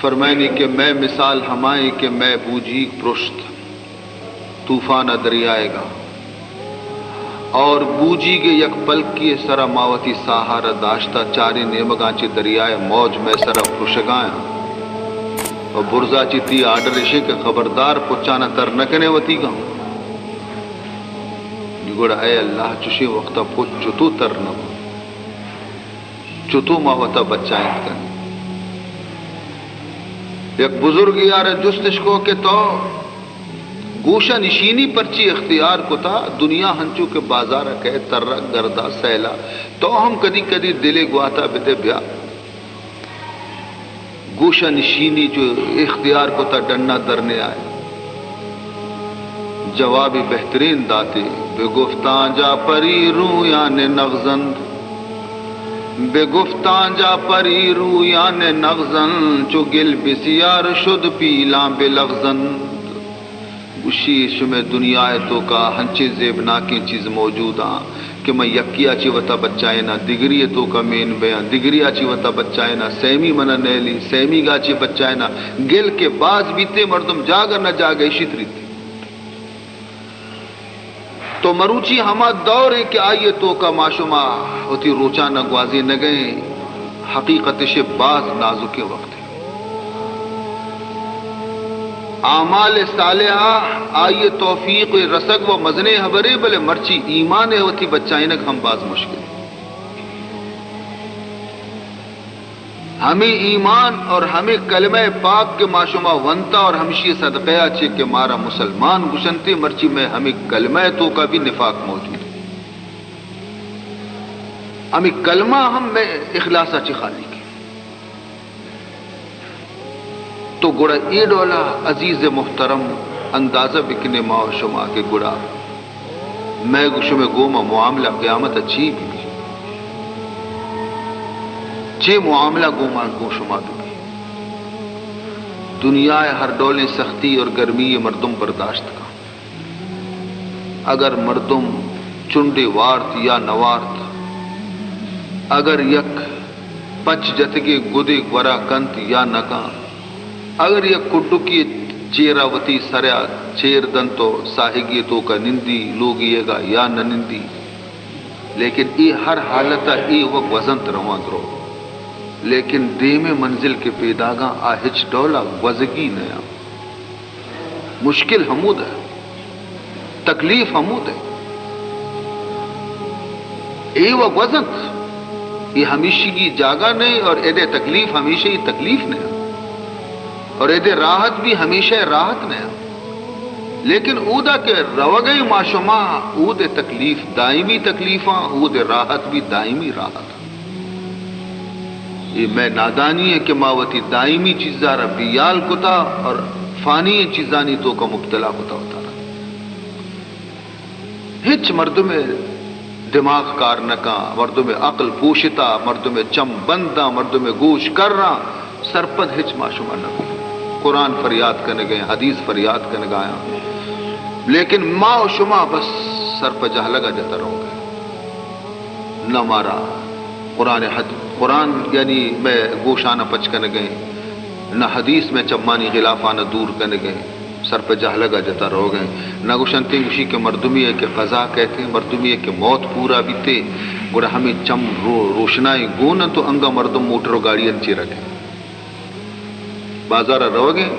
فرمائنی کہ میں مثال ہمائیں کہ میں بوجھی پرشت طوفان دریائے گا اور بوجھی کے یک پلک کی سرا ماوتی سہارا داشتہ چاری نیمگاں چی دریائے موج میں سرا پرشگایا اور برزا چی تی آڈر اشے کے خبردار پچانا تر نکنے وتی گا گوڑا اے اللہ چشی وقتا پچ چتو تر نو چتو ماوتا بچائیں کن یک بزرگ یار جستش کو کہ تو گوشہ نشینی پرچی اختیار کو تھا دنیا ہنچو کے بازار کہے ترک گردہ سیلا تو ہم کدی کدی دلے گواتا بیتے بیا گوشہ نشینی جو اختیار کو تھا ڈننا درنے آئے جوابی بہترین داتے بے گفتان جا پری رو یعنی نغزند بے گفتان جا پری رو یعنی نغزند چو گل بسیار شد پیلان بے لغزند اسی شمع دنیا تو کا ہنچے زیبناکیں چیز موجود ہیں کہ میں یکیا چی وطا بچائے نا دگری تو کا مین بیان دگری چی وطا بچائے نا سیمی منا نیلی سیمی گا چی بچائے نا گل کے باز بیتے مردم جاگر نہ جاگے شتری تھی تو مروچی ہما دور ہے کہ آئیے تو کا معشومہ ہوتی روچا نہ گوازی نہ گئے حقیقت سے باز نازک وقت ہے اعمال صالحہ آئیے توفیق رسک و مزنے حبرے بلے مرچی ایمان ہوتی بچائنک ہم باز مشکل ہمیں ایمان اور ہمیں کلمہ پاک کے معشومہ ونتا اور ہمشی صدقہ چھے کہ مارا مسلمان گشنتے مرچی میں ہمیں کلمہ تو کا بھی نفاق موجود ہے ہمیں کلمہ ہم میں اخلاصہ چی خالی کی تو گڑا ای ڈولا عزیز محترم اندازہ بکنے معشومہ کے گڑا میں گشم گوما معاملہ قیامت اچھی بھی چے معاملہ گومان کو شما بھی دنیا ہر ڈولیں سختی اور گرمی مردم برداشت کا اگر مردم چنڈے وارت یا نوارت اگر یک پچ جتگے گدے گورا کنت یا نکا اگر یک کڈو کی چیراوتی سریا چیر دن تو ساہگی تو کا نندی لوگیے گا یا نہ نندی لیکن ای ہر حالتا ای وقت وزنت رواں درو لیکن دیم منزل کے پیداگاں آہچ ڈولا وزگی نیا مشکل حمود ہے تکلیف حمود ہے اے وہ وزنت یہ ہمیشہ کی جاگا نہیں اور ایدے تکلیف ہمیشہ ہی تکلیف نیا اور ایدے راحت بھی ہمیشہ راحت نیا لیکن اودا کے روگئی معشومہ اود تکلیف دائمی تکلیفاں اود راحت بھی دائمی راحت یہ میں نادانی ہے کہ ماوتی دائمی چیزا ربیال کتا اور فانی چیزانی تو کا مبتلا کتا ہوتا رہا ہچ مردم دماغ کار نکا مردم عقل پوشتا مردم چم بندہ مردم گوش کر رہا سرپد ہچ معشومہ نہ قرآن فریاد کرنے گئے حدیث فریاد کرنے گایا لیکن ماں و شما بس سر پہ جہ لگا جاتا رہو گئے نہ مارا قرآن یعنی میں گوشانہ پچ کرنے گئے نہ حدیث میں چمانی غلافانہ دور کرنے گئے سر پہ جہ لگا جاتا رہو گئے نہ گوشنتے گوشی کے مردمی ہے کہ قضا کہتے ہیں مردمی ہے کہ موت پورا بیتے گوڑا ہمیں چم روشنائی گونا تو انگا مردم موٹر و گاڑی انچی رکھے بازارہ رہو گئے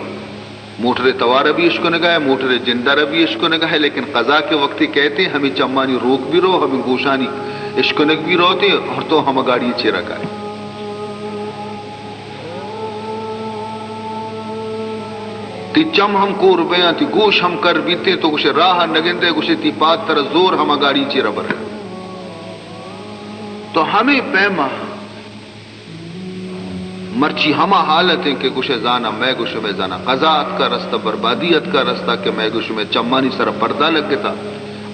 موٹر توارہ بھی عشق نگاہ ہے موٹر جندارہ بھی عشق نگاہ ہے لیکن قضا کے وقتی کہتے ہیں ہمیں چمانی روک بھی رہو ہمیں گوشانی عشق نگ بھی رہتے اور تو ہم گاڑی چی رکھا ہے تی چم ہم کو ربیاں تی گوش ہم کر بیتے تو کچھ راہ نگندے کچھ تی پات تر زور ہم گاڑی چی ربر ہے تو ہمیں پیما مرچی ہما حالت ہے کہ کچھ زانا میں گوش میں زانا قضاعت کا رستہ بربادیت کا رستہ کہ میں گوش میں چمانی سر پردہ لگ گتا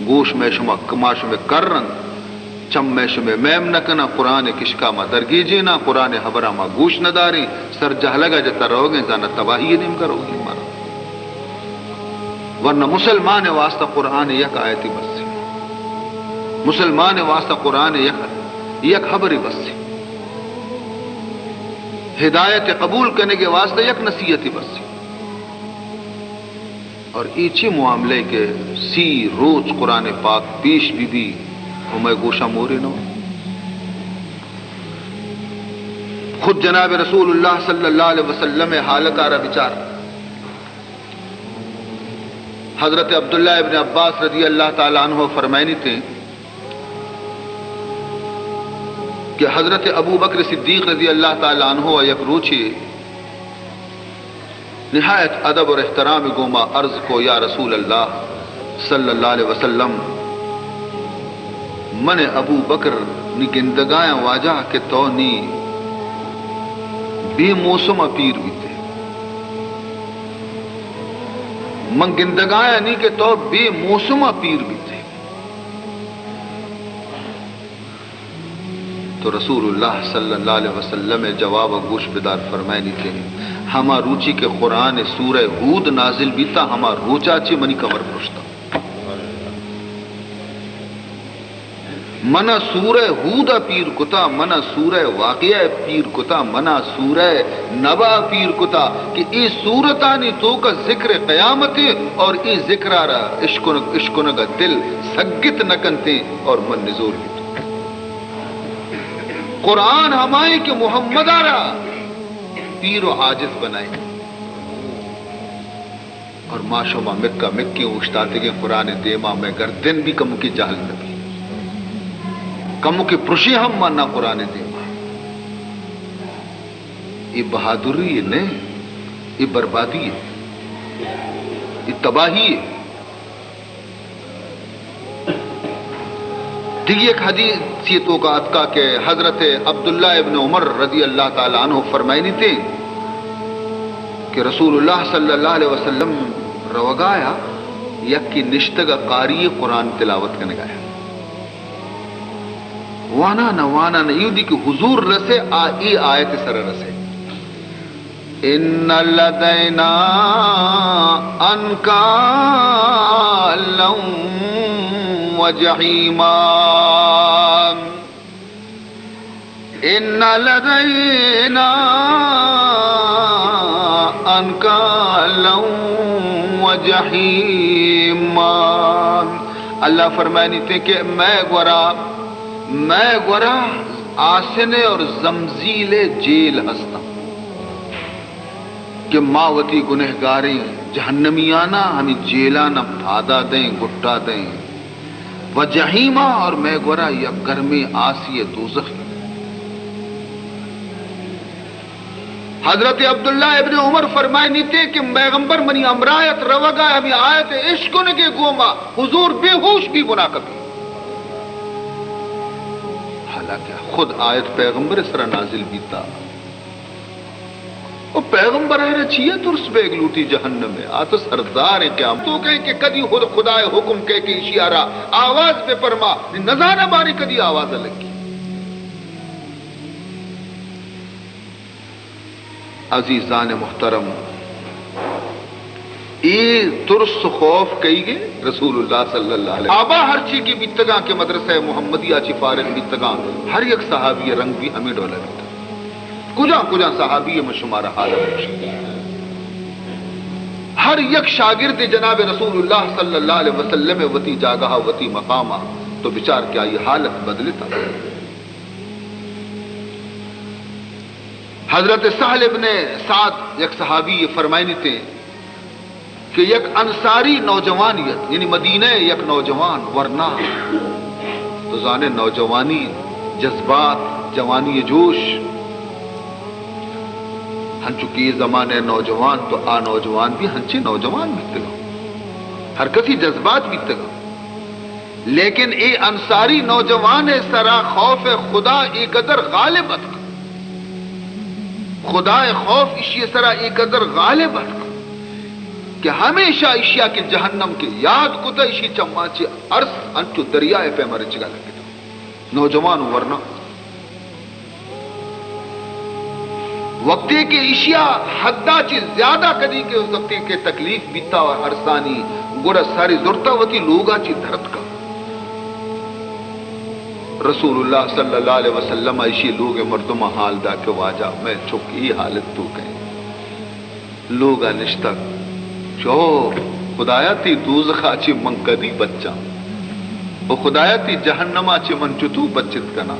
گوش میں شما کماش میں کر رنگ چم میں شما میم نکنا قرآن کشکا ما درگی جینا قرآن حبرہ ما گوش نداری سر جہ لگا جتا رہو گے زانا تباہی نیم کرو گی مارا ورنہ مسلمان واسطہ قرآن یک آیتی بس سے مسلمان واسطہ قرآن یک خبری بس سے ہدایت قبول کرنے کے واسطے یک نصیحت بس اور ایچی معاملے کے سی روز قرآن پاک پیش بھی ہمیں گوشہ موری نو خود جناب رسول اللہ صلی اللہ علیہ وسلم حالت آ رہا بچار حضرت عبداللہ ابن عباس رضی اللہ تعالیٰ عنہ فرمائنی تھے کہ حضرت ابو بکر صدیق رضی اللہ تعالیٰ عنہ یک روچی نہایت ادب اور احترام گوما عرض کو یا رسول اللہ صلی اللہ علیہ وسلم من ابو بکر نی گندگایا واجہ کہ تو نی بے موسم پیر بھی تھے من گندگایا نہیں کہ تو بے موسم پیر بھی تھے تو رسول اللہ صلی اللہ علیہ وسلم جواب گوش بدار فرمائے نہیں تھے ہما روچی کے قرآن سورہ ہود نازل بیتا ہما روچا چی منی کمر پرشتا منا سورہ ہود پیر کتا منا سورہ واقعہ پیر کتا منا سورہ نبا پیر کتا کہ ای سورتانی تو کا ذکر قیامت اور ای ذکر آرہ عشقنگا دل سگت نکنتے اور من نزور بھی قرآن ہمائے کہ محمد آرہ پیر و عاجز بنائے اور معاشوما مکہ مکی اشتاتے کے قرآن دیما میں گردن بھی کمو کی جہل نبی کمو کی پرشی ہم ماننا قرآن دیما یہ بہادری ہے نہیں یہ بربادی ہے یہ تباہی ہے دیکھیے ایک حدیثیتوں کا اتکا کہ حضرت عبداللہ ابن عمر رضی اللہ تعالیٰ عنہ فرمائنی تھے کہ رسول اللہ صلی اللہ علیہ وسلم روگایا یک کی نشتگا قاری قرآن تلاوت کرنے گایا وانا نہ یوں دی کہ حضور رسے ای آیت سر رسے ان لدینا انکالا وجحیما ان لدینا انکالا وجحیما اللہ فرمائنی تھے کہ میں گورا آسنے اور زمزیل جیل ہستا کہ ماوتی گنہگاری جہنمیانا ہمیں جیلانا بھادا دیں گٹا دیں وجحیما اور میں گورا یا گرمی آسی دوزخ حضرت عبداللہ ابن عمر فرمائنی تھے کہ پیغمبر منی امرایت روگا ہمیں آیت عشقن کے گوما حضور بے ہوش بھی گناہ کبھی حالانکہ خود آیت پیغمبر اس طرح نازل بیتا وہ پیغمبر ہے چیئے تو اس پہ اگلوٹی جہنم میں آتا سردار قیام تو کہیں کہ کدی خود خدا حکم کہہ کے اشیارہ آواز پہ فرما نظارہ باری کدی آواز لگی عزیزان محترم ای ترس خوف کہی گے رسول اللہ صلی اللہ علیہ وسلم آبا ہر چیز کی بیتگاں کے مدرسہ محمدیہ چی فارغ بیتگاں ہر یک صحابی رنگ بھی ہمیں ڈولا بیتا کجا صحابی میں شمارہ حالت ہر یک شاگرد جناب رسول اللہ صلی اللہ علیہ وسلم وتی جاگہ وتی مقامہ تو بچار کیا یہ حالت بدلتا حضرت سہل ابن سعد یک صحابی یہ فرمائنی تھے کہ یک انصاری نوجوانیت یعنی مدینہ یک نوجوان ورنہ تو زانے نوجوانی جذبات جوانی جوش ہن چکی زمانے نوجوان تو آ نوجوان بھی ہنچے نوجوان بیتے گا ہر کسی جذبات بیتے گا لیکن اے انصاری نوجوان سرا خوف خدا ای قدر غالب اتکا خدا خوف اشی سرا ای قدر غالب اتکا کہ ہمیشہ اشیاء کے جہنم کے یاد کتا اشی چماچے عرص انچو دریائے پہ مرچ گا لگے نوجوان ورنہ وقتی کے اشیاء حدہ چیز زیادہ کدی کے اس وقتی کے تکلیف بیتا اور عرصانی گوڑا ساری ضرورتا ہوتی لوگا چی دھرت کا رسول اللہ صلی اللہ علیہ وسلم ایشی لوگ مردمہ حال دا کہ واجہ میں چکی حالت تو کہیں لوگا نشتک چو خدایا تی دوزخا چی من کدی بچا و خدایا تی جہنما چی من چتو بچت کنا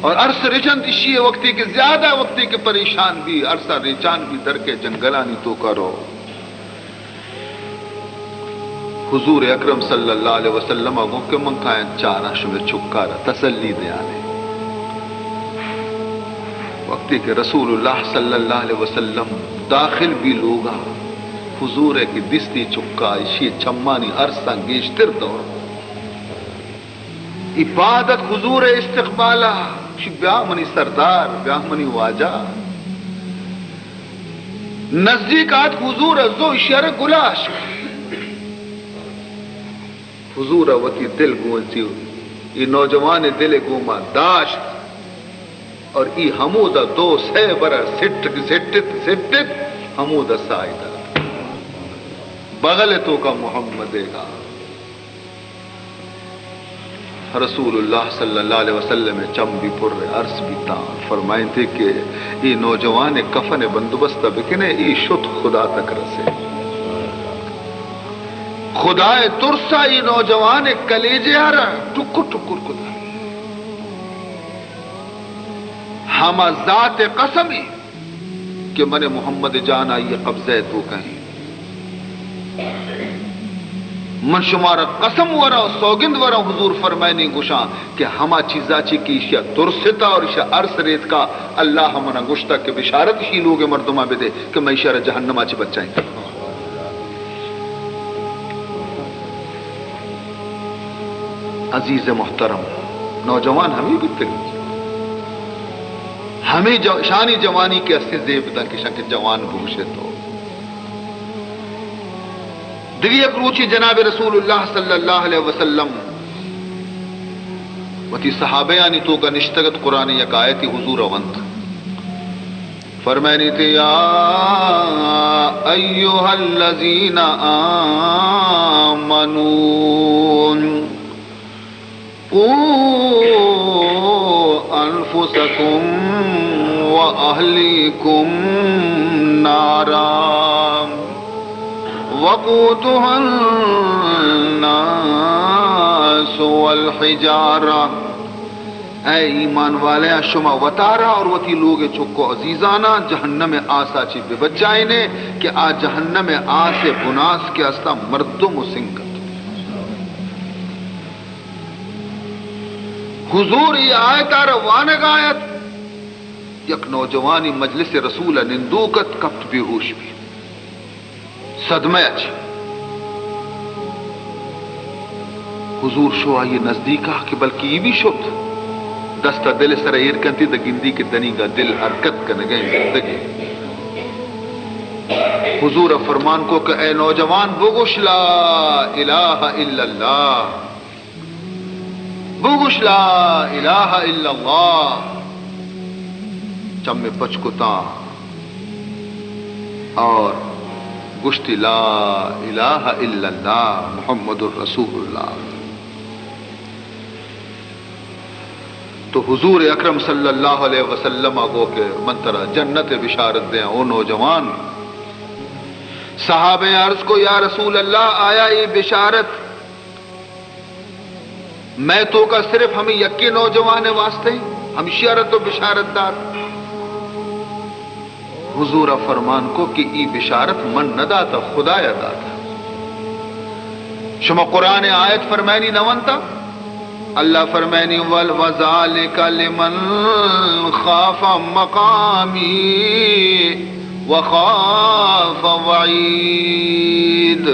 اور عرص رچند اشی وقتی کے زیادہ وقتی کے پریشان بھی عرصہ ریچان بھی در کے جنگلانی تو کرو حضور اکرم صلی اللہ علیہ وسلم اگوں کے من کھائیں چارہ شمع چکارا تسلی دے آنے وقتی کہ رسول اللہ صلی اللہ علیہ وسلم داخل بھی لوگا حضور ہے کہ دستی چکا اشی چمانی عرصہ گیشتر دور عبادت حضور استقبالہ بیاہ منی سردار بیاہ منی واجہ نزدیکات حضور ازو اشیار گلاش حضور وتی دل گونسی یہ نوجوان دل گوما داشت اور ای حمودہ دو سہ برا سٹت حمودہ سائدہ بغل تو کا محمد گا رسول اللہ صلی اللہ علیہ وسلم چم بھی پر عرص بھی تان فرمائیں تھے کہ یہ نوجوان کفن بندوبست بکنے یہ شت خدا تک رسے خدا ترسا یہ نوجوان کلیجے آ رہا ٹکر ٹکر خدا ہم ذات قسمی کہ من محمد جان آئیے قبضہ تو کہیں من شمارا قسم ورا سوگند ورا حضور فرمائے نہیں گشاں کہ ہما چیزا چی کی اشیاء ترستا اور اشیاء عرص ریت کا اللہ ہمنا گشتا کہ بشارت ہی لوگ مردمہ بے دے کہ میں اشیاء جہنمہ چی بچائیں عزیز محترم نوجوان ہمیں بھی تلیں ہمیں شانی جوانی کے اسے زیبتا کہ شک جوان بوشے تو دیگی ایک روچی جناب رسول اللہ صلی اللہ علیہ وسلم وتی صحابیانی تو کا نشتگت قرآن یک آیتی حضور وند فرمائنی تھی یا ایوہ الذین آمنون قوا انفسکم واہلیکم نارا وقودها الناس والحجارہ اے ایمان والے شما وطارا اور وتی لوگ چکو عزیزانا جہنم آسا چی بے بچائے نے کہ آ جہنم آسے بناس کے استا مردم و سنگت حضور یہ آیت روانگ آیت یک نوجوانی مجلس رسول نندوکت کپت بے ہوش بھی صدمہ اچھی حضور شو آئیے نزدیک آ کہ بلکہ یہ بھی شد دستا دل سر ایر کنتی دا گندی کے دنی کا دل حرکت کنگیں زندگی حضور فرمان کو کہ اے نوجوان بگوش لا الہ الا اللہ بگوش لا الہ الا اللہ چم میں پچکتا اور گشتی لا الہ الا اللہ محمد الرسول اللہ تو حضور اکرم صلی اللہ علیہ وسلم کو کہ منترا جنت بشارت دیں او نوجوان صحابہ عرض کو یا رسول اللہ آیا یہ بشارت میں تو کا صرف ہمیں یکی نوجوان واسطے ہم شیارت و بشارت دار حضور فرمان کو کہ ای بشارت من نہ داتا خدا یا داتا شما قرآن آیت فرمائنی نوانتا اللہ فرمائنی وَذَلِكَ لِمَنْ خَافَ مَقَامِي وَخَافَ وَعِيدِ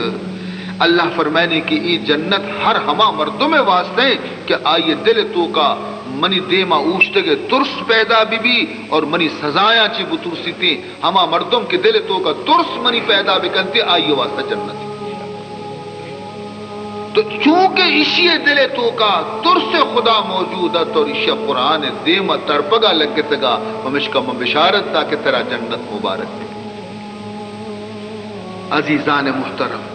اللہ فرمائنی کہ ای جنت ہر ہما مردوں میں واسطے کہ آئیے دل تو کا منی دیما اوشتے گے ترس پیدا بھی اور منی سزایاں چی بترسی تھی ہما مردم کے دل تو کا ترس منی پیدا بھی کنتے آئیے واسطہ جنت تو چونکہ اسی دل تو کا ترس خدا موجود ہے تو اسی قرآن دیما ترپگا لگتے گا ومشکا من بشارت تا کہ تیرا جنت مبارک عزیزان محترم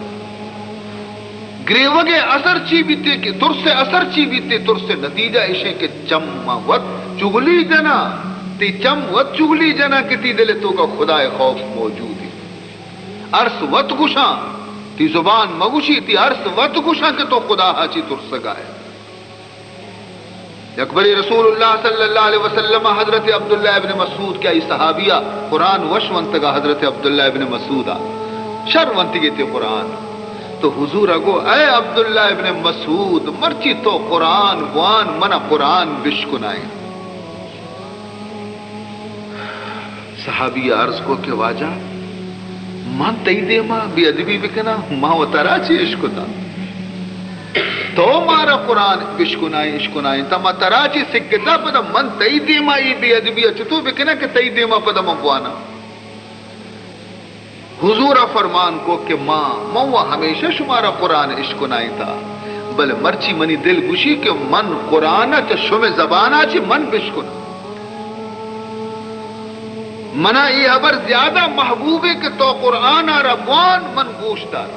گریوگے اثر چی بیتے کہ تر سے اثر چی بیتے تر سے نتیجہ اشے کہ چم وط چگلی جنا تی چم وط چگلی جنا کہ تی دل تو کا خدا خوف موجود ہے. عرص وط گشاں تی زبان مگوشی تی عرص وط گشاں کہ تو خدا ہاچی تر سگائے. اکبری رسول اللہ صلی اللہ علیہ وسلم حضرت عبداللہ ابن مسعود کیا صحابیہ قرآن وشونتگا حضرت عبداللہ ابن مسعود شرونتگی تے قرآن تو حضور اگو اے عبداللہ ابن مسعود مرچی تو قرآن وان منا قرآن بشکنائیں. صحابی عرض کو کہ واجہ من تئی دے ماں بی ادبی بکنا ماں و ترا چی عشقتا تو مارا قرآن بشکنائیں عشکنائیں تا ماں ترا چی سکتا پدا من تئی دے ماں ای بی ادبی اچھتو بکنا کہ تئی دے ماں پدا مبوانا. حضور فرمان کو کہ ماں ہمیشہ شمارا قرآن عشقنائی تھا بل مرچی منی دل گوشی کہ من قرآن چا شم زبانا چی من بشکنا منا یہ خبر زیادہ محبوب ہے کہ تو قرآن ربوان من گوش دار.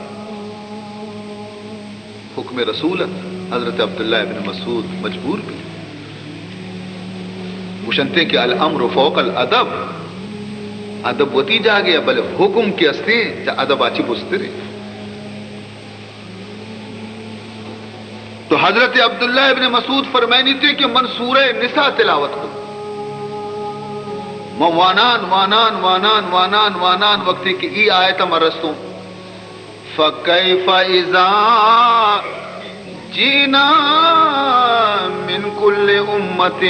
حکم رسولت حضرت عبداللہ ابن مسعود مجبور بھی گوشنتے کہ الامر فوق الادب ادب وتی جا گیا بلے حکم کے استے جا ادب آچی بسترے. تو حضرت عبداللہ ابن مسعود فرمائنی تھے کہ من سورہ نساء تلاوت کو وانان وانان وانان وانان وانان وقتی کہ ای آیت مرستوں فَكَيْفَ إِذَا جِئْنَا مِنْ كُلِّ أُمَّةٍ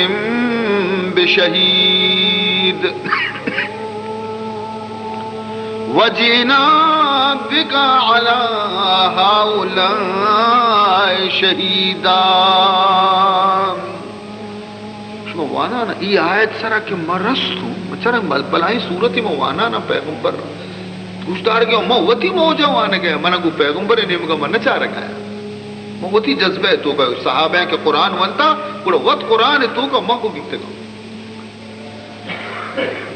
بِشَهِيدٍ وَجِئْنَا بِكَ عَلَى هَؤُلَاءِ شَهِيدًا. وانا نا ای آیت سرا کہ مرستوں مچرا بلائی صورتی موانا نا پیغمبر گوشتار گیا موتی موجہ وانا گیا منا کو پیغمبر نیم کا من چاہ رکھا ہے موتی جذبہ تو کا صحابہ کے قرآن ونتا پورا وقت قرآن تو کا ماں کو گیتے گا.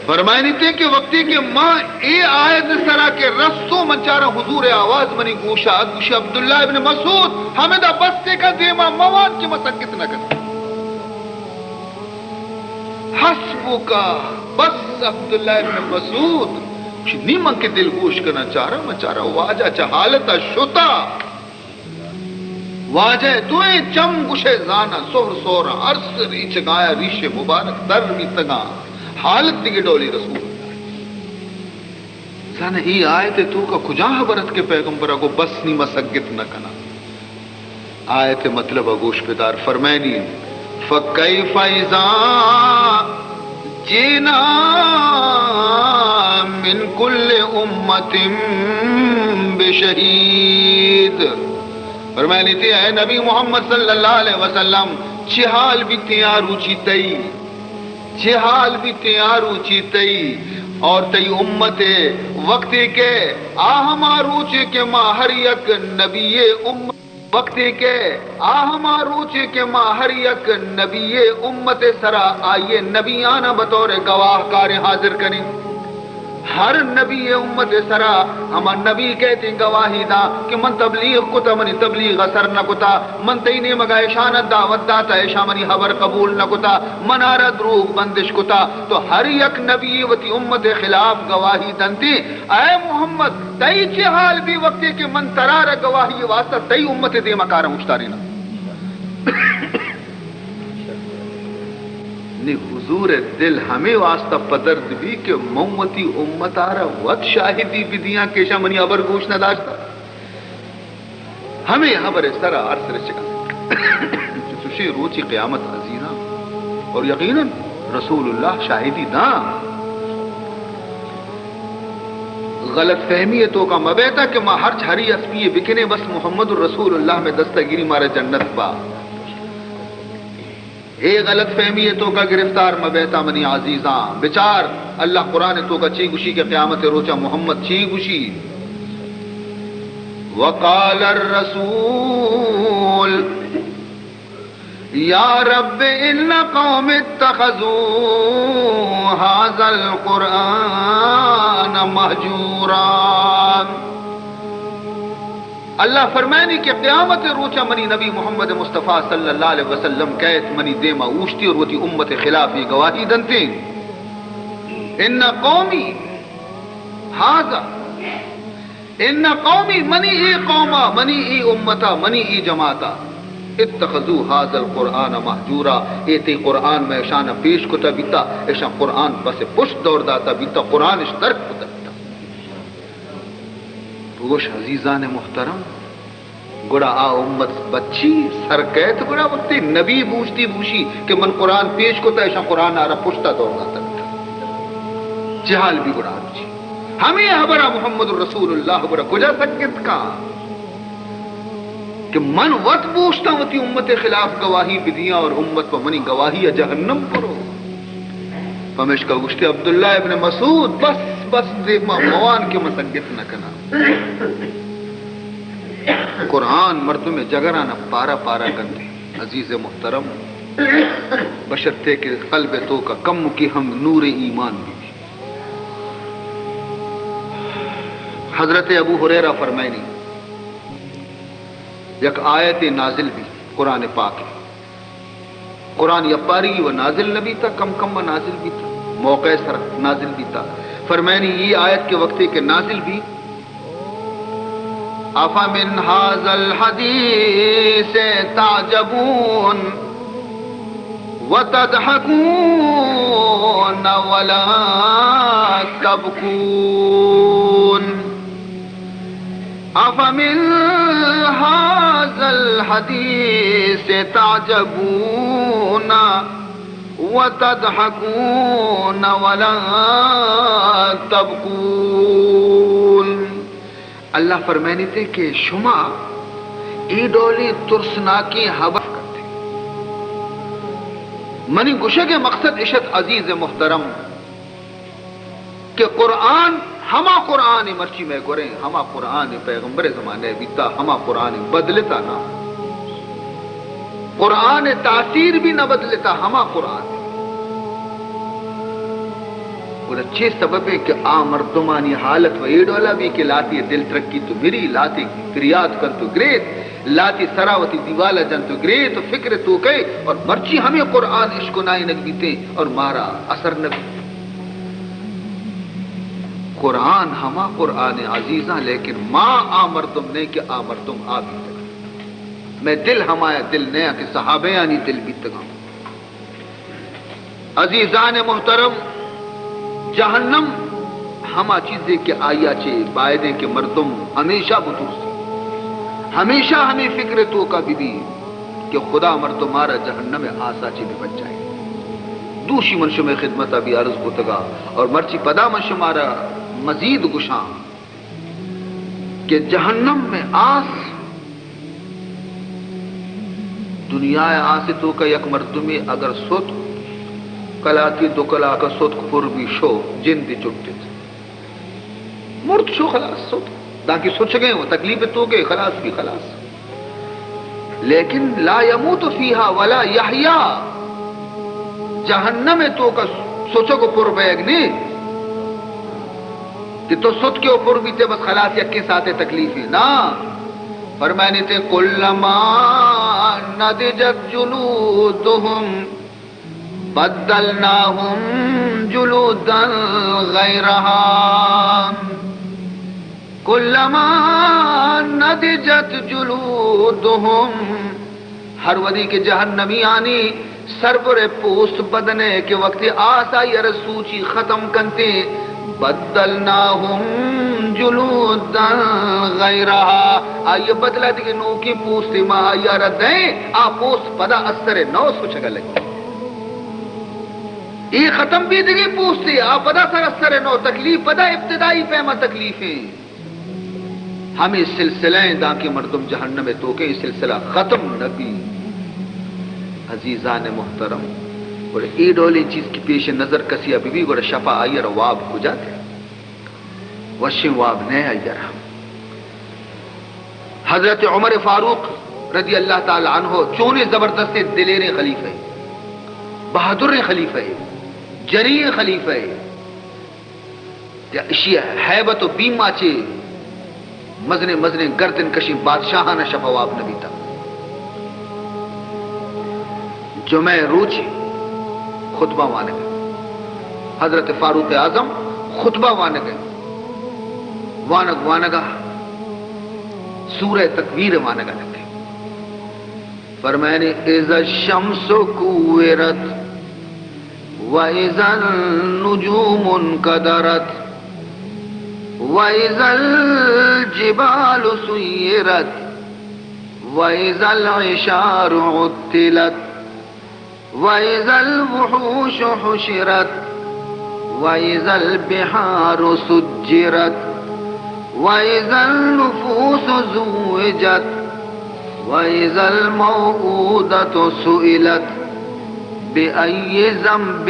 فرمائنی تھے کہ وقتی کہ ماں اے آیت سرا کے رستوں منچارا حضور آواز منی گوشا گوشا عبداللہ ابن مسعود ہمیں دا بستے کا دیما مواد کی مسکت نہ کرتا حسبکا بس عبداللہ ابن مسعود نیمن کے دل گوش کرنا چاہ رہا میں چاہ رہا واجہ چہالتا شتا واجہ دوئے چم گشے زانا سور سورا عرص ریچ گایا ریش مبارک در بھی تگا حالت دیگے ڈولی رسول زانا ہی آیت تو کا کجا حبرت کے پیغمبرہ کو بس نی مسگت نہ کنا. آیت مطلب گوش پیدار فرمائنی فَكَيْفَ إِذَا جِئْنَا مِنْ كُلِّ أُمَّةٍ بِشَهِيدٍ. فرمائنی تھی اے نبی محمد صلی اللہ علیہ وسلم چھحال بھی تیارو چیتئی چھحال بھی تیارو چیتئی اور تی امت وقتی کے آہمارو چے کے ماں ہر یک نبی امت وقتی کے آہمارو چے کے ماں ہر یک نبی امت سرا آئیے نبیانہ بطور گواہ کار حاضر کریں. ہر نبی امت سرا ہما نبی کہتے گواہی دا کہ من تبلیغ کتا منی تبلیغ اثر نہ کتا من تینے مگا اشانت دعوت داتا ایشا منی خبر قبول نہ کتا من آرہ دروغ بندش کتا. تو ہر یک نبی وتی امت خلاف گواہی دنتی اے محمد تئی چی حال بھی وقتی کہ من ترار گواہی واسطہ تئی امت دے مکارا مشتارینا حضور دل ہمیں واسطہ پدرد بھی کہ موتی امت آرہ وقت شاہدی بدیاں کیشا منی عبر گوش نہ داشتا ہمیں حبر سرا عرص رچکا سوشی روچی قیامت عزیزہ اور یقیناً رسول اللہ شاہدی دا غلط فہمی ہے تو کا مبیتا کہ ماں ہر چھری اسپی بکنے بس محمد الرسول اللہ میں دستگیری مارے جنت با اے غلط فہمی ہے تو کا گرفتار مبیتا منی عزیزاں بچار اللہ قرآن تو کا چی گوشی کے قیامت روچا محمد چی گوشی وقال الرسول یا رب ان قوم اتخذوا هذا القرآن مہجورا. اللہ فرمائنی کہ قیامت روچا منی نبی محمد مصطفیٰ صلی اللہ علیہ وسلم کہت منی دیما اوشتی اور وتی امت خلافی گواہی دنتے ان قومی ہاذا ان قومی منی ای قوما منی ای امتا منی ای جماعتا اتخذوا هذا القرآن مہجورا ایتی قرآن میں شان پیش کتا بیتا ایشا قرآن پس پشت دور داتا بیتا قرآن اشترک کتا بیتا روش عزیزان محترم گڑا آ امت بچی سرکیت گڑا وقتی نبی بوشتی بوشی کہ من قرآن پیش کتا ایشا قرآن آرہ پشتا دور داتا بیتا جہال بھی گڑا روچی ہمیں حبرہ محمد الرسول اللہ گڑا کجا سکت کا کہ من وقت پوچھتا ہوتی امت خلاف گواہی بدیاں اور امت پر منی گواہی جہنم کرو فمش کا گشتے عبداللہ ابن مسعود بس دے موان کے مسنگت نہ کنا قرآن مردوں میں جگرانا پارا پارا کرتے عزیز محترم بشرتے کے قلب تو کا کم کی ہم نور ایمان بھی حضرت ابو ہریرہ فرمائنی یک آیت نازل بھی قرآن پاک ہے قرآن یا پاری و نازل نبی تھا کم و نازل بھی تھا موقع سر نازل بھی تھا فرمائنی یہ آیت کے وقت کہ نازل بھی افمن ھذا الحدیث تعجبون وتضحكون ولا تبكون افمن ھذا الحدیث تعجبون وتضحكون ولا تبكون اللہ فرمانے تھے کہ شما ای ڈولی ترسناکی حبف کرتے منی گشے کے مقصد عشت عزیز محترم کہ قرآن ہما قرآن مرچی میں گوریں ہما قرآن پیغمبر زمانے بیتا ہما قرآن بدلتا نہ قرآن تاثیر بھی نہ بدلتا ہما قرآن اور اچھے سبب ہے کہ مردمانی حالت و ایڈولا بھی کہ لاتی دل ترقی تو میری لاتی فریاد کر تو گریت لاتی سراوتی دیوالا جن تو گریت تو فکر تو کہے اور مرچی ہمیں قرآن عشق و نائی نگ بیتے اور مارا اثر نگ قرآن ہما قرآن عزیزاں لیکن ماں مردم نے کہ مردم بھی تک میں دل ہمایا دل نیا کہ صحابہ یعنی دل بھی تگا عزیزان محترم جہنم ہما چیزیں کہ آیا چھے بائدیں کہ مردم ہمیشہ بطور سے ہمیشہ ہمیں فکر تو کا بھی کہ خدا مردم مارا جہنم آسا چھے بھی بچ جائے دوشی منشو میں خدمت ابھی عرض کو تگا اور مرچی پدا منشو مارا مزید گشاں کہ جہنم میں آس دنیا آس تو کا یک مردمی اگر سوت کلا کی دو کلا کا سوت کفر بھی شو جن دی چٹتے تھے مرد شو خلاص سوت تاکہ سوچ گئے وہ تکلیف تو کے خلاص بھی خلاص لیکن لا یموت فیہا ولا یحیا جہنم تو کا سوچو کو پر بیگ نہیں کہ تو سوت کے اوپر بھی تھے بس خلاص یکی ساتھ تکلیفی نا فرمائنی تھے کلما نضجت جلودہم بدلناہم جلودا غیرہا کلما نضجت جلودہم ہر ودی کے جہنمی آنی سربر پوست بدنے کے وقت آسا یر سوچی ختم کنتے بدلناہم جلودا غیرہا آئیے بدلا دیکھے نو کی پوست ما آئیے ردیں پوست پدا اثر نو سوچگا لگے یہ ختم بھی دیکھے پوست پدا سر اثر نو تکلیف پدا ابتدائی پیما تکلیفیں ہمیں سلسلیں دا کے مردم جہنم میں تو کہ سلسلہ ختم نبی عزیزان محترم اور ای ڈولی چیز کی پیش نظر کسی ابھی بھی گوڑا شفا آئیر واب کو جاتے وشن واب نہیں آئیر حضرت عمر فاروق رضی اللہ تعالی عنہ چونے زبردست دلیر خلیفہ بہادر خلیفہ جری خلیفہ اشیاء حیبت و بیمہ چھے مزنے مزنے گردن کشی بادشاہانہ شفواب نبی تھا. جمعہ روچی خطبہ وانے گئے. حضرت فاروق اعظم خطبہ وانے گئے. وانگ وانگا سورہ تکویر وانگا لگے. فرمائے اذا الشمس کوورت وَإِذَا النُّجُومُ انْكَدَرَتْ وَإِذَا الْجِبَالُ سُيِّرَتْ وَإِذَا الْعِشَارُ عُطِّلَتْ وَإِذَا الْوُحُوشُ حُشِرَتْ وَإِذَا الْبِحَارُ سُجِّرَتْ وَإِذَا النُّفُوسُ زُوِّجَتْ وَإِذَا الْمَوْءُودَةُ سُئِلَتْ بِأَيِّ ذَنبٍ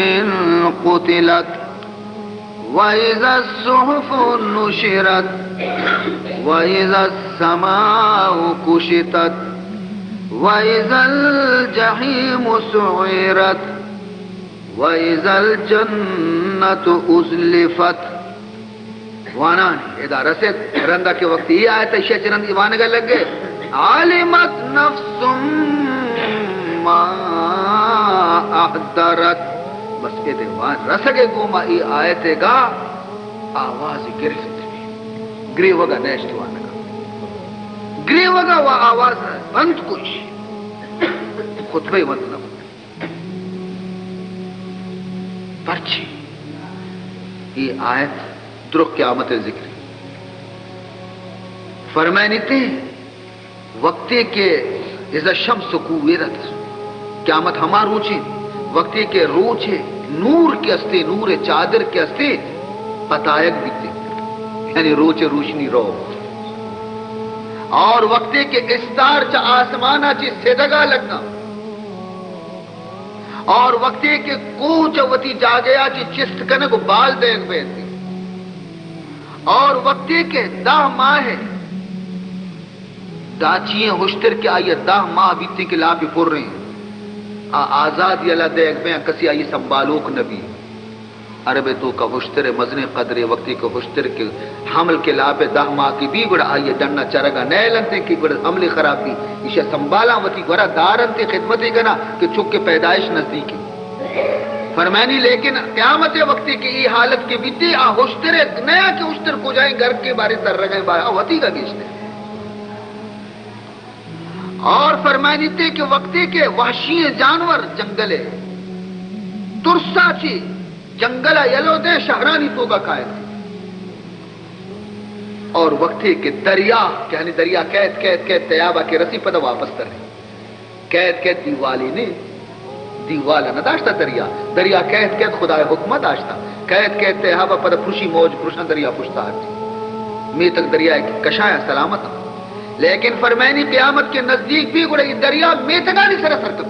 قُتِلَتْ وَإِذَا الصُّحُفُ نُشِرَتْ وَإِذَا السَّمَاءُ كُشِطَتْ وَإِذَا الْجَحِيمُ سُعِّرَتْ وَإِذَا الْجَنَّةُ أُزْلِفَتْ. وانا اذا رسد رندہ کے وقت یہ آیت ہے چرند ایوان کا لگے عالمت نفس ما احضرت. بس کے دیوان رسگے گوما ای آیتے گا آواز گرفت گری وگا نیشت وانا گا گری وگا وہ آواز بند کچھ خطبہ بند نہ پرچی. یہ آیت درخ قیامت ذکر فرمائنیتے وقتے کے اذا الشمس کوورت قیامت ہما روچے وقتی کے روچے نور کے استے نور چادر کے استے پتایک بیتے یعنی روچے روشنی رو اور وقتی کے استار چا آسمانہ چی سیدگا لگنا اور وقتی کے کوچ وتی جاگیا چی چست کنے کو بال دیکھ بیتی اور وقتی کے 10 ماہ داچیاں ہوشتر کے آئیے 10 ماہ بیتی کے لاپی پور رہے ہیں آزاد یلا دیکھ بین کسی آئی سنبالوک نبی عربے تو کا ہوشتر مزن قدر وقتی کا ہوشتر کے حمل کے لاپے 10 ماہ کی بھی گڑا آئیے ڈننا چرگا نئے لنتے کی گڑا حمل خرابی اسے سنبالا وتی گڑا دارنتے خدمتی گنا کہ چک کے پیدائش نزدیکی فرمانی. لیکن قیامت وقتی کی ای حالت کے بیتی ہوشتر نیا کے ہوشتر کو جائیں گھر کے بارے در رگیں بارے وتی کا گیشتے اور فرمانی تے کہ وقتی کے وحشی جانور جنگلے ترسا چی جنگلہ یلو دے شہرانی تو کا قائد اور وقتی کے دریا یعنی دریا قید قید قید تیابہ کے رسی پدہ واپس تر قید قید دیوالی نے دیوالا نہ داشتا دریا دریا قید قید خدا حکمہ داشتا قید قید تیابہ پدہ پروشی موج پروشن دریا پوشتا ہے میں تک دریا کشایا سلامت. لیکن فرمائنی قیامت کے نزدیک بھی گڑا یہ دریا میتگانی سراسر کب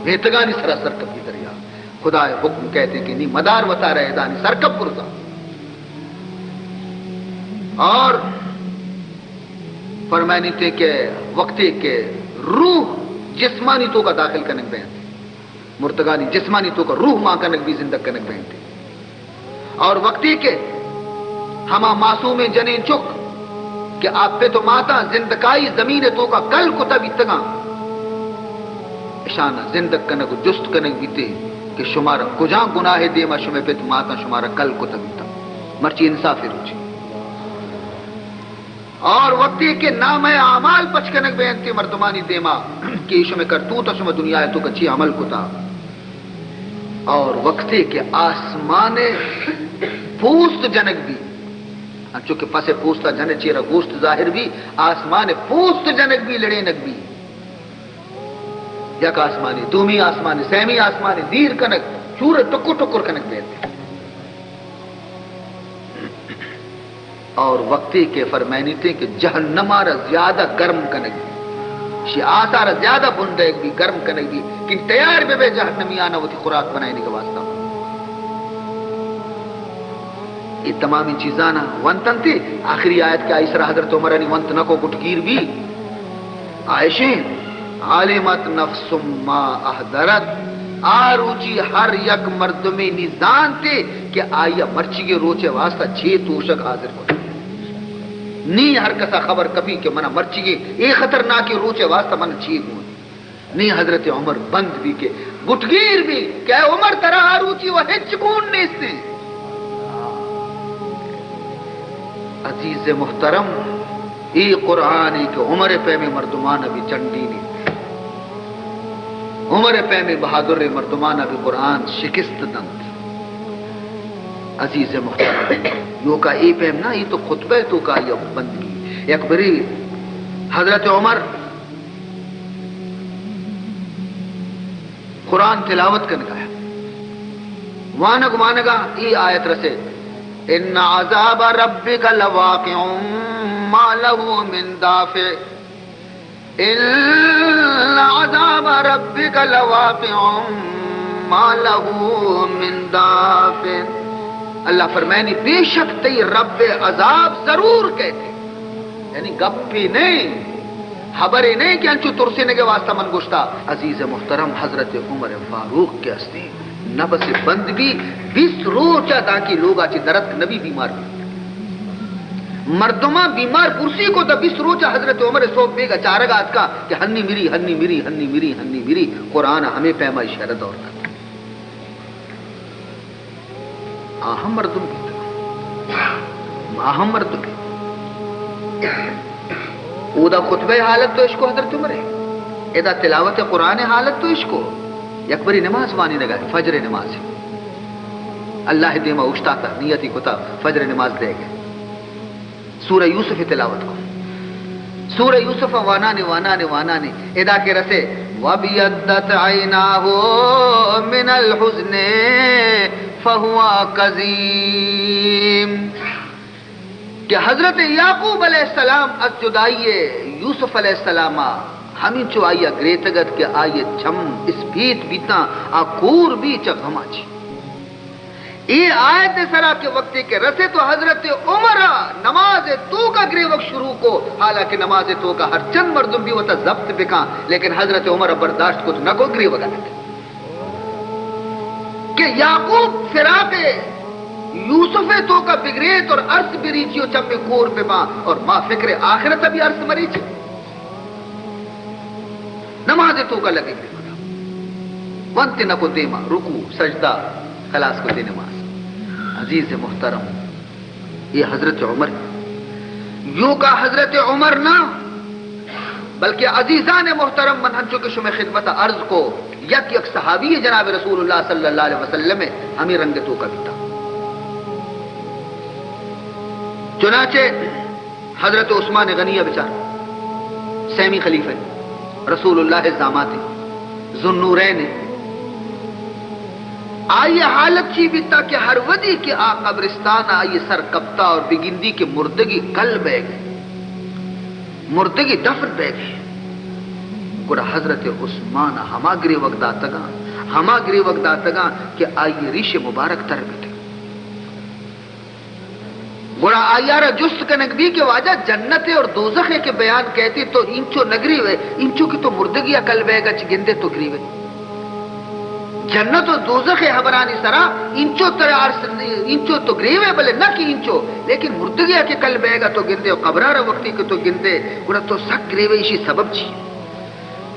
میتگانی سراسر کب یہ دریا خدا حکم کہتے کہ نہیں مدار وطا رہے دانی سرکب پرزا. اور فرمائنی تے کہ وقتی کے روح جسمانی تو کا داخل کنک بہنتے مرتگانی جسمانی تو کا روح ماں کنک بھی زندہ کنک بہنتے اور وقتی کے ہما معصوم جنین چک کہ آپ پہ تو ماتا زندگائی زمین تو کا کل کو تب اتگا اشانہ زندگ کنک جست کنک بیتے کہ شمارا کجاں گناہ دیما شمع پہ تو ماتا شمارا کل کو تب اتگا مرچی انصافی روچی. اور وقتی کے نام اعمال پچ کنک بینتی مردمانی دیما کہ شمع کرتو تا شمع دنیا تو کچھی عمل کو تا اور وقتی کے آسمان پوست جنک بھی چونکہ پسے پوستا جنے چیرہ گوشت ظاہر بھی آسمان پوست جنک بھی لڑے نک بھی یک آسمانی دومی آسمانی سیمی آسمانی دیر کنک چور ٹکر ٹکر کنک دیتے اور وقتی کے فرمائنی تھے کہ جہنم آرہ زیادہ گرم کنک بھی شیعات آرہ زیادہ بندیک بھی گرم کنک بھی کہ تیار بے جہنمی آنا وہ تھی خوراک بنائنے کا واسطہ. یہ تمامی چیزانا ونتن تھی آخری آیت کے آئیسرہ حضرت عمرانی ونتنہ کو کٹگیر بھی عائشیں عالمت نفس ما احضرت آروچی ہر یک مردمی نزان تے کہ آیا مرچی کے روچے واسطہ 6 توشک حاضر کو نی ہر کسا خبر کبھی کہ منہ مرچی کے اے خطرناک روچے واسطہ منہ 6 کو نی حضرت عمر بند بھی کہ گٹگیر بھی کہ اے عمر ترہ آروچی وہ ہچ کون نیستے. عزیز محترم ای قرآن کہ عمر پیمی مردمان ابھی چنڈی نہیں عمر پیمی بہادر مردمان ابھی قرآن شکست دند. عزیز محترم یو کا ای پیم نا یہ تو خطبہ تو کا یہ بندگی یک بری حضرت عمر قرآن تلاوت کرنے ہے وانگا ای آیت رسے ان عذاب ربک لواقع ما له من دافع ان عذاب ربک لواقع ما له من دافع. اللہ فرمائنی بے شک تی رب عذاب ضرور کہتے یعنی گپی نہیں خبری نہیں کہ انچو ترسینے کے واسطہ من گشتا. عزیز محترم حضرت عمر فاروق کے ہستے نبس بند بھی 20 روچہ تاکہ لوگ آچے درد نبی بیمار بھی مردمہ بیمار پرسی کو تا 20 روچہ حضرت عمر صوب بیگا چارگا آت کا کہ ہنی میری ہنی میری ہنی میری ہنی میری قرآن ہمیں پیمائی شہرت اور کرتا آہم مردم کی آہم مردم کی او دا خطبہ حالت تو عشق حضرت عمر ہے ادا تلاوت قرآن حالت تو عشق یک بری نماز وانی نگا فجر نماز اللہ دیما اشتا کر نیتی کتا فجر نماز دے گئے سورہ یوسف تلاوت کو سورہ یوسف وانانے ادا کے رسے وَبِيَدَّتْ عَيْنَاهُ مِنَ الْحُزْنِ فَهُوَ كَظِيمٌ کہ حضرت یعقوب علیہ السلام از جدائیے یوسف علیہ السلام ہمیں چو آئیا گریتگت کہ آئیے چھم اس بیت بیتا آکور بھی چغما چی یہ آیت سرا کے وقت کے رسے تو حضرت عمر نماز تو کا گرے وقت شروع کو حالانکہ نماز تو کا ہر چند مردم بھی ہوتا ضبط بکا لیکن حضرت عمر برداشت کو نہ کو گرے وقت کہ یعقوب فراق یوسف تو کا بگریت اور عرص بریچیو چم میں کور پہ ماں اور ماں فکر آخرت ابھی عرص مریچی نماز تو کا لگے گی ونت نہ کو دیما رکو سجدہ خلاص کو دے نماز. عزیز محترم یہ حضرت عمر یوں کا حضرت عمر نہ بلکہ عزیزان محترم منہجوں کے شمع خدمت عرض کو یک یک صحابی جناب رسول اللہ صلی اللہ علیہ وسلم ہمیں رنگتوں کا بیتا. چنانچہ حضرت عثمان غنیہ بچار سیمی خلیفہ رسول اللہ داماد ذوالنورین آئیے حالت چی بیتا کہ ہر ودی کے آ قبرستان آئیے سر کپتا اور بگندی کے مردگی کل بے گئے مردگی دفن بے گئے گوڑا حضرت عثمان ہما گری وقت آتگا کہ آئیے ریش مبارک تر بیتے گوڑا آیارہ جست کنک بھی کہ واجہ جنت اور دوزخ کے بیان کہتی تو انچو نگری ہوئے انچو کی تو مردگی کل بے گا چ گندے تو گری ہوئے جنت و دوزخ حبرانی سرا انچو انچو تو گریوے بلے نہ کی انچو لیکن مردگیا کے کل بے گا تو گندے اور قبرارہ وقتی کے تو گندے گوڑا تو سک گریوے اسی سبب چی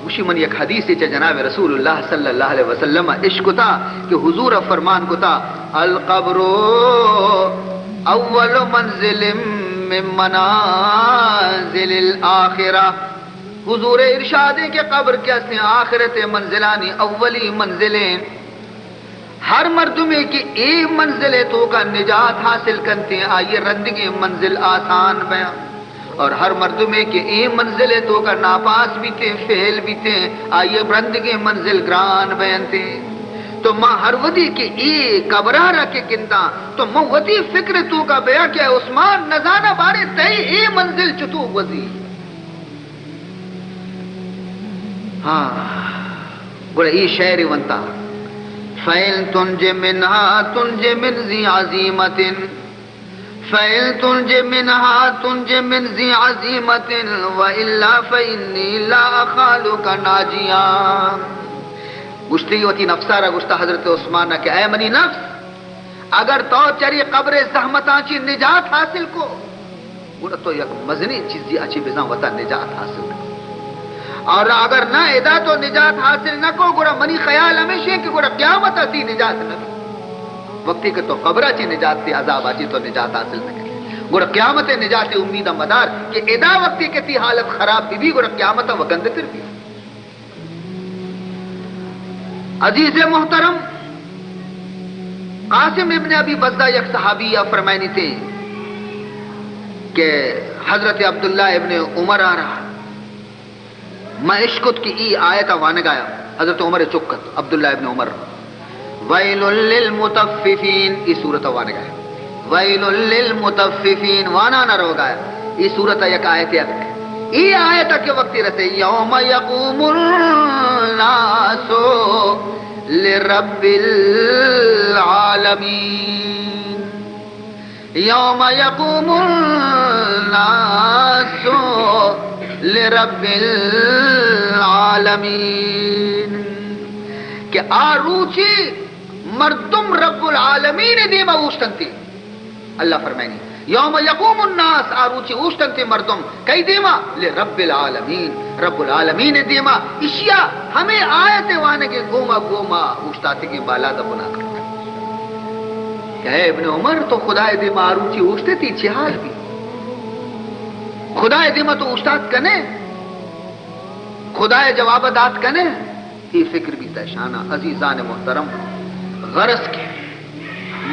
اسی من یک حدیث چا جناب رسول اللہ صلی اللہ علیہ وسلم عشق تا کہ حضور فرمان کو تا القبر اول منزل من منازل الاخرہ حضور ارشاد کے قبر کیسے آخرت منزلانی اولی منزلیں ہر مردمے کی اے منزلیں تو کا نجات حاصل کرتے ہیں آئیے رندگی منزل آسان بیان اور ہر مردمے کے اے منزلیں تو کا ناپاس بھی تھے فیل بھی تھے آئیے رندگی منزل گران بیان تھے تو ماں ہر ودی کے اے قبرارہ کے گندہ تو ماں ودی فکر تو کا بیان کیا عثمان نزانہ بارے تے اے منزل چتو وزی ہاں گوڑا ای شعر ونتا فَإِن تُنْجِ مِنْهَا تُنْجِ مِنْ ذِي عَزِيمَةٍ فَإِن تُنْجِ مِنْهَا تُنْجِ مِنْ ذِي عَزِيمَةٍ وَإِلَّا فَإِنِّي لَا أَخَالُكَ نَاجِيًا گشتی ہوتی نفسارا گشتہ حضرت عثمانہ کہ اے منی نفس اگر تو چری قبر زحمتاں چی نجات حاصل کو گوڑا تو یک مزنی چیزی اچھی بزاں وطا نجات حاصل کو، اور اگر نہ ادا تو نجات حاصل نہ کو گوڑا منی خیال ہمیشہ کہ گوڑا قیامت اسی نجات نہ کو، وقتی کہ تو قبرہ چی نجات تی عذاب آچی تو نجات حاصل نہ کرے گوڑا قیامت نجات امید مدار کہ ادا وقتی کہ تی حالت خراب بھی گوڑا قیامت وگند تر بھی۔ عزیز محترم، قاسم ابن ابی بزدہ یک صحابیہ فرمائنی تھے کہ حضرت عبداللہ ابن عمر آ رہا میں عشقت کی ای آیت وانے گایا، حضرت عمر چکت عبداللہ ابن عمر ویل للمطففین ای صورت وانے گایا، ویل للمطففین وانا نہ رو گایا، ای صورت یک آیت ہے ای آیت کے وقتی رہتے یوم یقوم الناس لرب العالمین، یوم یقوم الناس لرب العالمین کہ آروچی مردم رب العالمین دیما اوشتنتی، اللہ فرمائنی یوم یقوم الناس آروچی اوشتنتی مردم کئی دیما لرب العالمین، رب العالمین دیما اشیاء ہمیں آیت وانے کے گوما گوما اوشتاتے کی بالا دا بنا کرتا کہ اے ابن عمر تو خدا دیما آروچی اوشتے تی چھ حال بھی خدا دیما تو استاد کنے خدا جواب دات کنے یہ فکر بھی تشانہ عزیزان محترم غرض کے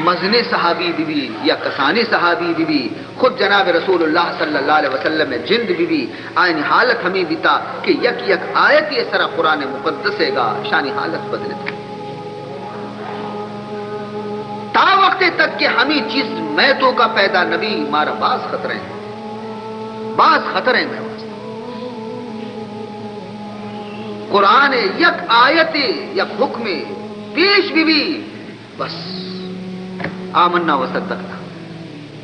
مزن صحابی بھی یا کسانی صحابی بھی خود جناب رسول اللہ صلی اللہ علیہ وسلم جند بھی آئین حالت ہمیں بیتا کہ یک یک آیت یہ سرا قرآن مقدس گا شانی حالت بدلتا تا وقت تک کہ ہمیں چیز میتوں کا پیدا نبی مارا باز خطرے ہیں، بعض خطرے میں قرآن یک آیت یک حکم پیش بھی بس آمنا وصدقنا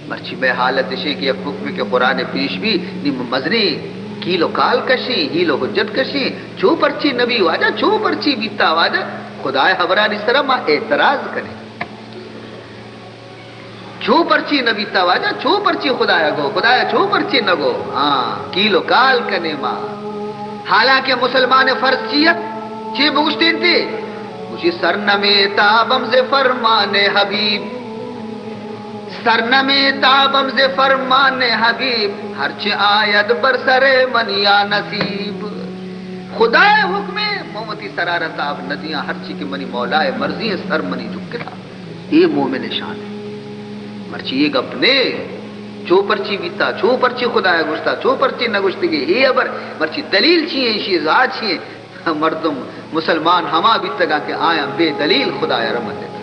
مرچی میں حالت شے کہ یک حکم کے قرآن پیش بھی نیم مزنی کیلو کال کشی ہیلو حجت کشی چھو پرچی نبی واجہ چھو پرچی بیتا واجہ خدای حبرانی سرہ ماں اعتراض کرے چھو پرچی نبی تواجہ چھو پرچی خدایا گو خدایا چھو پرچی نگو ہاں کیلو کال کنے ماں حالانکہ مسلمان فرض چیت چھ بگشتین تھے مجھے سرنمی تابم سے فرمان حبیب، سرنمی تابم سے فرمان حبیب ہرچ آیت برسر منیا نصیب، خدای حکم مومتی سرارت آب ندیاں ہرچی کی منی مولا مرضی سر منی جھک تھا، یہ مومن شان ہے مرچی یہ گپنے چو پرچی بیتا چو پرچی خدایا گشتا چو پرچی نگشتگی ہی ابر مرچی دلیل چیئے شیزاد چیئے مردم مسلمان ہما بیتگا کہ آیا بے دلیل خدایا رمت دیتا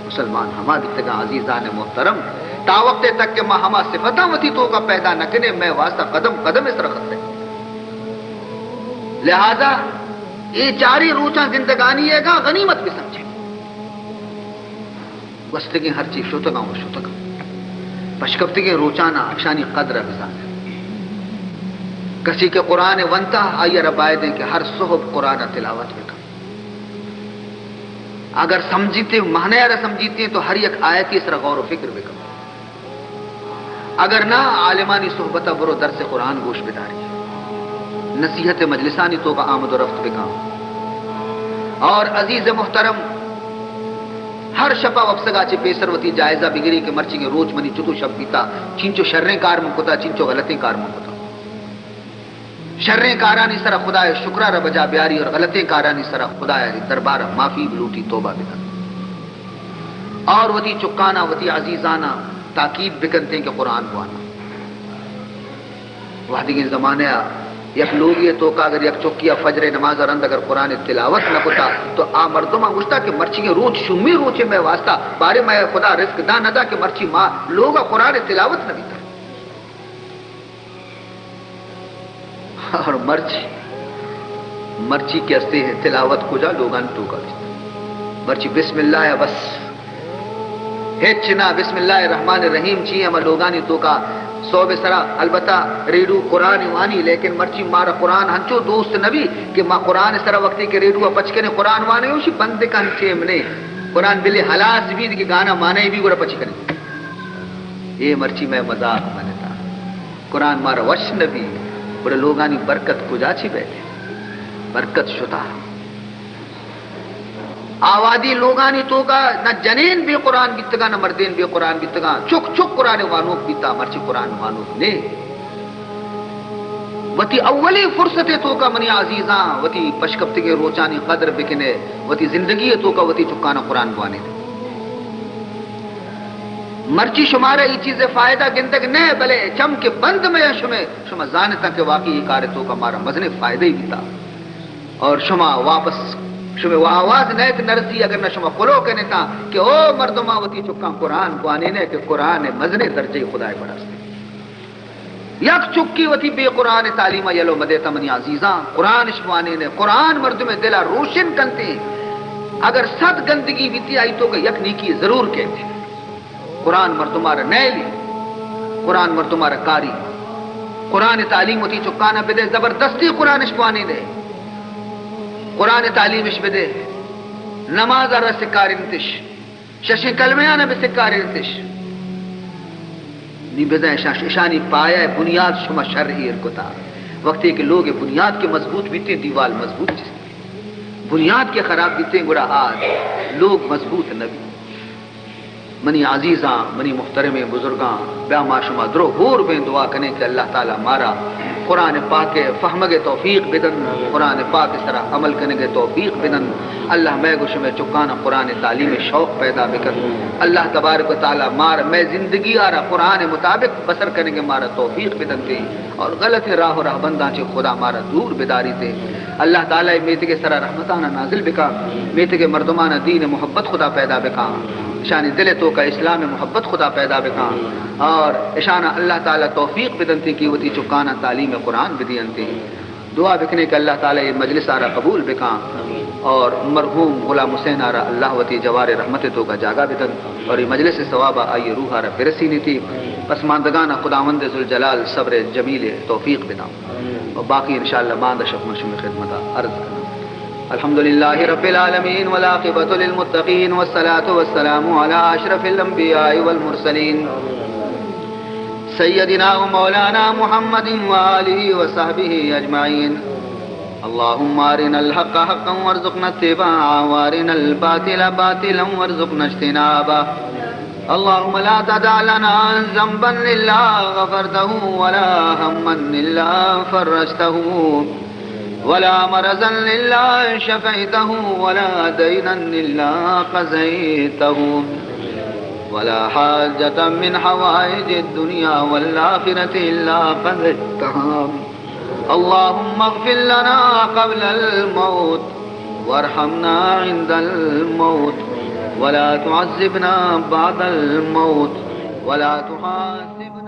مسلمان ہما بیتگا عزیزان محترم تا وقت تک کہ ماں ہما صفتہ وتی تو کا پیدا نہ کرے میں واسطہ قدم قدم اس رخت ہے، لہذا یہ چاری روچاں زندگانی ہے گا غنیمت بھی سمجھے وستگی ہر چیز شوتگا و شوتگا پشکفتگی روچانا افشانی قدر بزان کسی کے قرآن ونتا آئیے ربائے دیں کہ ہر صحب قرآن تلاوت بکا اگر سمجھیتے معنی رہ سمجھیتے ہیں تو ہر یک آیت اس طرح غور و فکر بکا اگر نہ عالمانی صحبتہ برو درس قرآن گوش بداری نصیحت مجلسانی تو کا آمد و رفت بکا اور عزیز محترم ہر شپا وفسگا چے پیسروتی جائزہ بگری کے مرچی کے روچ منی چتو شب بیتا چینچو شرریں کار منکتا چینچو غلطیں کار منکتا شرریں کارانی سرا خدا شکرہ رب جا بیاری اور غلطیں کارانی سرا خدا دربار معافی بلوٹی توبہ بکن اور وتی چکانا وتی عزیزانا تاکید بکنتے ہیں کہ قرآن کو آنا وحدی کے زمانے یک لوگ یہ تو کا اگر یک چوکیا فجر نماز رند اگر قرآن تلاوت نہ ہوتا تو آ مردمہ گشتا کہ مرچی کے روچ شمی روچے میں واسطہ بارے میں خدا رزق دا نہ دا کہ مرچی ماں لوگا قرآن تلاوت نہ بیتا اور مرچی کے ہستے ہیں تلاوت کو جا لوگان تو کا مرچی بسم اللہ ہے بس ہیچنا بسم اللہ الرحمن الرحیم چیئے ہم لوگانی تو کا صوب سرا البتہ ریڈو قرآن وانی لیکن مرچی مارا قرآن ہنچو دوست نبی کہ ما قرآن سرا وقتی کہ ریڈو پچکنے قرآن وانے ہوشی بندے کا ہنچے منے قرآن بلے حلاس بھی کہ گانا مانے بھی گوڑا پچکنے یہ مرچی میں مذاق منتا قرآن مارا وش نبی بڑے لوگانی برکت کجا چھی بیٹھے برکت شتا آوادی لوگانی تو کا نہ جنین بھی قرآن بیتگا نہ مردین بھی قرآن بیتگا چک چک قرآن وانوک بیتا مرچی قرآن وانوک نے وتی اولی فرصت تو کا منی عزیزاں وتی پشکپت کے روچانی قدر بکنے وتی زندگی تو کا وتی چکانا قرآن وانے دے مرچی شمارا یہ چیز فائدہ گندگ نہیں بلے چم کے بند میں شما زانتا کہ واقعی یہ کار تو کا مارا مزنے فائدہ ہی بیتا اور شما واپس شما وہ آواز نیت نرسی اگر نہ شما قلو کہنے تا کہ او مردمہ وتی چکاں قرآن گوانے نے کہ قرآن مزنے درجے خدای پڑھاستے یک چکی وتی بے قرآن تعلیمہ یلو مدیتا منی عزیزاں قرآن شوانے نے قرآن مردم دلہ روشن کنتے اگر 100 گندگی بیتی آئی تو کہ یک نیکی ضرور کہتے قرآن مردمارا نیلی قرآن مردمارا کاری قرآن تعلیم ہوتی چکانا بدے زبردستی قرآن شوانے دے قرآن تعلیمش بدے نماز آرہ سکاری نتش شش کلمیانا بے سکاری نتش نی بزا اشانی پایا ہے بنیاد شما شرعی ارکتا وقت کہ لوگ بنیاد کے مضبوط بیتے دیوال مضبوط جس بنیاد کے خراب بیتے گوڑا آج لوگ مضبوط نبی منی عزیزاں منی محترم بزرگاں بیا ما شما درو ہور بیں دعا کرنے کہ اللہ تعالی مارا قرآن پاک فہم کے توفیق بدن قرآن پاک اس طرح عمل کرنے کے توفیق بدن اللہ میں گوش میں چکانا قرآن تعلیم شوق پیدا بکن اللہ تبارک و تعالی مار میں زندگی آرہ قرآن مطابق بسر کرنے کے مارا توفیق بدن تے اور غلط راہ و راہ بنداں چے خدا مارا دور بداری تے اللہ تعالی میتے کے سرا رحمتانہ نازل بکا میتے کے مردمانہ دین محبت خدا پیدا بکا شان دل تو کا اسلام محبت خدا پیدا بکا اور اشانہ اللہ تعالی توفیق بدنتی کی وتی چکانا تعلیم قرآن بدینتی دعا بکنے کہ اللہ تعالی یہ مجلس آرہ قبول بکا اور مرحوم غلام حسین آرہ اللہ وتی جوار رحمت تو کا جاگا بدن اور یہ مجلس ثوابہ آئی روح آرہ برسی نیتی پسماندگانہ خداوند ذوالجلال صبر جمیل توفیق بدا اور باقی انشاءاللہ ماندہ شفن شمی خدمتہ عرض کرنا الحمد لله رب العالمين والعاقبة للمتقين والصلاة والسلام على أشرف الأنبياء والمرسلين سيدنا ومولانا محمد وآله وصحبه أجمعين اللهم أرنا الحق حقا وارزقنا اتباعه وأرنا الباطل باطلا وارزقنا اجتنابه اللهم لا تدع لنا ذنبا إلا غفرته ولا هما إلا فرجته ولا مرضا إلا شفيته ولا دينا إلا قضيته ولا حاجة من حوائج الدنيا والآخرة إلا قضيتها اللهم اغفر لنا قبل الموت وارحمنا عند الموت ولا تعذبنا بعد الموت ولا تحاسبنا